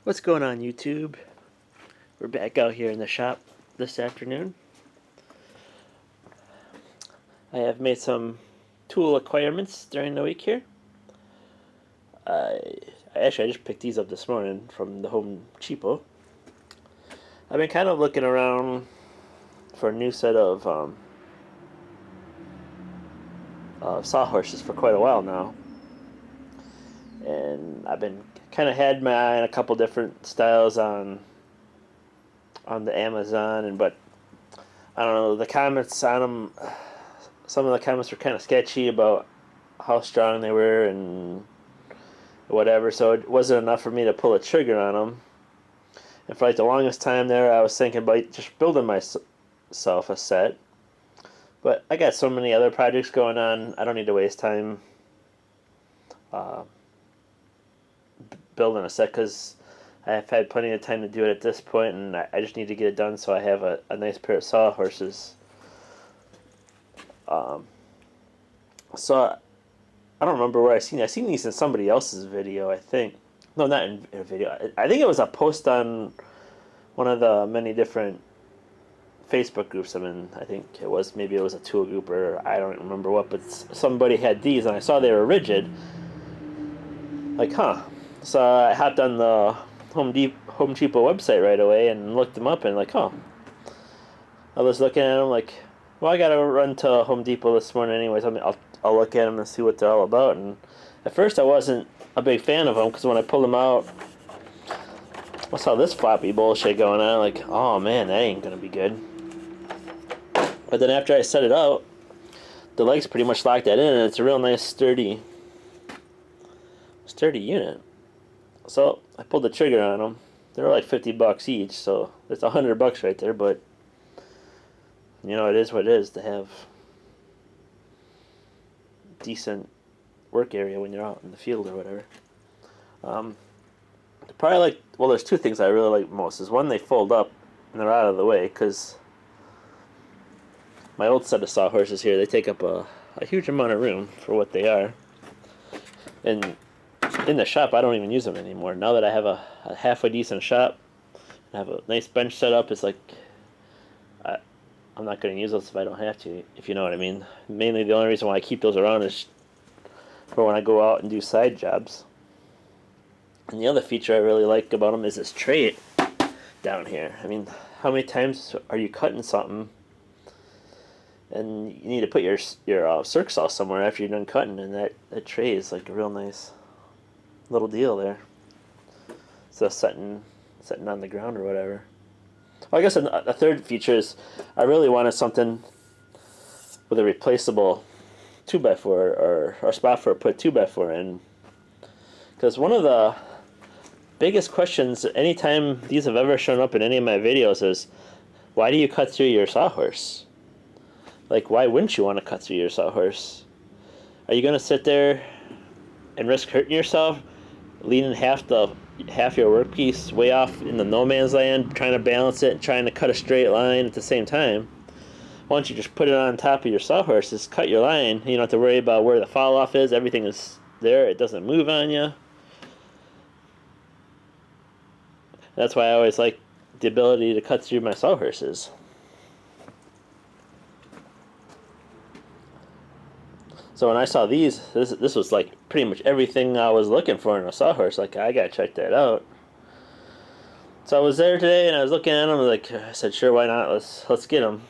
What's going on, YouTube? We're back out here in the shop this afternoon. I have made some tool acquirements during the week here. I just picked these up this morning from the Home Cheapo. I've been kind of looking around for a new set of sawhorses for quite a while now, and I've been kind of had my eye on a couple different styles on the Amazon, but I don't know, the comments on them, some of the comments were kind of sketchy about how strong they were and whatever, so it wasn't enough for me to pull a trigger on them. And for like the longest time there, I was thinking about just building myself a set, but I got so many other projects going on, I don't need to waste time building a set, because I've had plenty of time to do it at this point, and I just need to get it done so I have a nice pair of sawhorses. So I don't remember where I seen these in somebody else's video, I think. No, not in a video. I think it was a post on one of the many different Facebook groups I'm in. I think maybe it was a tool group, or I don't remember what, but somebody had these and I saw they were rigid. Like, huh. So I hopped on the Home Cheapo website right away and looked them up, and like, oh. I was looking at them like, well, I gotta run to Home Depot this morning anyways. I'll look at them and see what they're all about. And at first I wasn't a big fan of them, because when I pulled them out, I saw this floppy bullshit going on. Like, oh man, that ain't gonna be good. But then after I set it out, the legs pretty much locked that in, and it's a real nice sturdy unit. So I pulled the trigger on them. They were like $50 each, so it's $100 right there. But you know, it is what it is to have decent work area when you're out in the field or whatever. Probably there's two things I really like most. Is one, they fold up and they're out of the way, because my old set of sawhorses here, they take up a huge amount of room for what they are. And in the shop, I don't even use them anymore. Now that I have a halfway decent shop, I have a nice bench set up, it's like I'm not going to use those if I don't have to, if you know what I mean. Mainly the only reason why I keep those around is for when I go out and do side jobs. And the other feature I really like about them is this tray down here. I mean, how many times are you cutting something and you need to put your circ saw somewhere after you're done cutting, and that tray is like a real nice little deal there. So sitting on the ground or whatever. Well, I guess a third feature is I really wanted something with a replaceable 2x4 or spot for a put 2x4 in, because one of the biggest questions anytime these have ever shown up in any of my videos is, why do you cut through your sawhorse? Like, why wouldn't you want to cut through your sawhorse? Are you going to sit there and risk hurting yourself, leaning half your workpiece way off in the no man's land, trying to balance it, trying to cut a straight line at the same time? Why don't you just put it on top of your sawhorses, cut your line, you don't have to worry about where the fall off is, everything is there, it doesn't move on you. That's why I always like the ability to cut through my sawhorses. So when I saw these, this was like pretty much everything I was looking for in a sawhorse. Like, I gotta check that out. So I was there today and I was looking at them. Like, I said, sure, why not? Let's get them.